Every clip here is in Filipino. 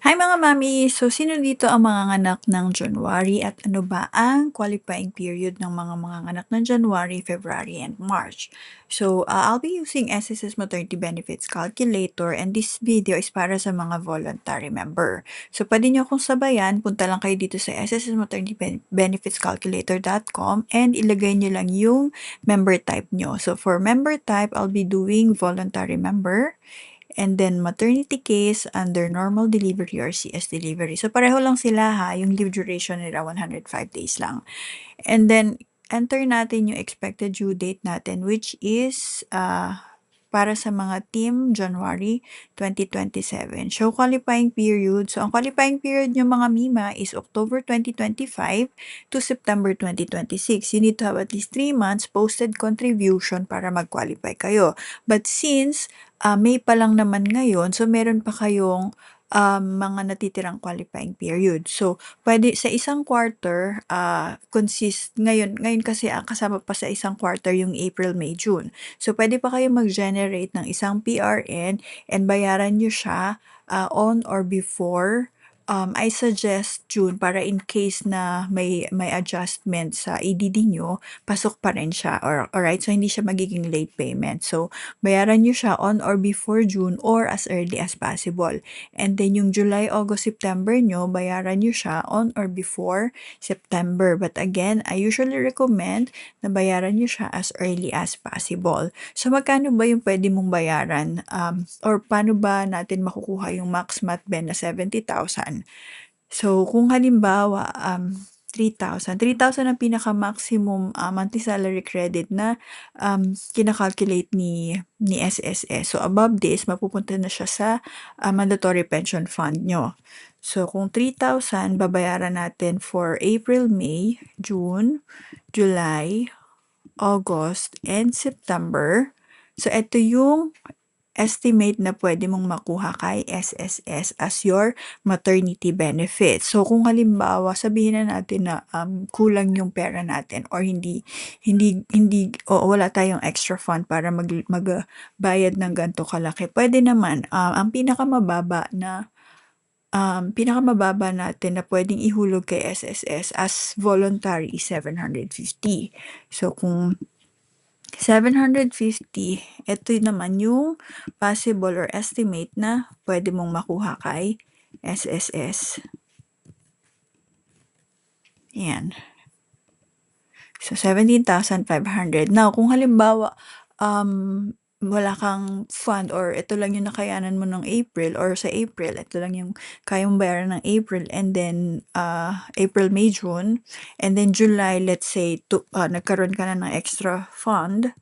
Hi mga mami! So, sino dito ang manganganak ng January at ano ba ang qualifying period ng mga manganganak ng January, February, and March? So, I'll be using SSS Maternity Benefits Calculator and this video is para sa mga voluntary member. So, pwede nyo akong sabayan, punta lang kayo dito sa ssmaternitybbenefitscalculator.com and ilagay nyo lang yung member type nyo. So, for member type, I'll be doing voluntary member. And then maternity case under normal delivery or CS delivery. So pareho lang sila ha, yung leave duration nila 105 days lang. And then enter natin yung expected due date natin which is para sa mga team January 2027. So qualifying period. So ang qualifying period nyo mga Mima is October 2025 to September 2026. You need to have at least 3 months posted contribution para mag-qualify kayo. But since May pa lang naman ngayon, so meron pa kayong mga natitirang qualifying period. So, pwede sa isang quarter, ngayon kasi kasama pa sa isang quarter yung April, May, June. So, pwede pa kayo mag-generate ng isang PRN and bayaran nyo siya on or before I suggest June para in case na may adjustment sa EDD nyo, pasok pa rin siya. Alright, so hindi siya magiging late payment. So, bayaran nyo siya on or before June or as early as possible. And then yung July, August, September nyo, bayaran nyo siya on or before September. But again, I usually recommend na bayaran nyo siya as early as possible. So, magkano ba yung pwede mong bayaran? Or paano ba natin makukuha yung max mat ben na 70,000? So, kung halimbawa, 3,000. 3,000 ang pinaka-maximum monthly salary credit na kinakalculate ni SSS. So, above this, mapupunta na siya sa mandatory pension fund nyo. So, kung 3,000, babayaran natin for April, May, June, July, August, and September. So, ito yung estimate na pwede mong makuha kay SSS as your maternity benefit. So, kung halimbawa, sabihin na natin na kulang yung pera natin or wala tayong extra fund para magbayad ng ganito kalaki, pwede naman, ang pinakamababa natin na pwedeng ihulog kay SSS as voluntary is 750. So, kung 750, ito naman yung possible or estimate na pwede mong makuha kay SSS. Yan. So, 17,500. Now, kung halimbawa, wala kang fund or ito lang yung nakayanan mo ng April or sa April, ito lang yung kaya mong bayaran ng April and then April, May, June, and then July, let's say, nagkaroon ka na ng extra fund,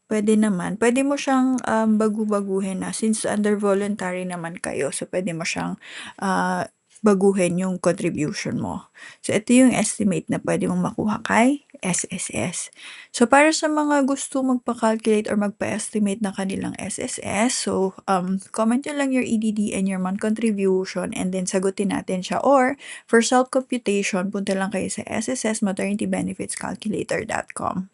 pwede mo siyang baguhin na since under voluntary naman kayo, so pwede mo siyang baguhin yung contribution mo. So, ito yung estimate na pwede mong makuha kay SSS. So, para sa mga gusto magpa-calculate or magpa-estimate ng kanilang SSS, so, comment nyo lang your EDD and your month contribution and then sagutin natin siya. Or, for self-computation, punta lang kayo sa ssmaternitybbenefitscalculator.com.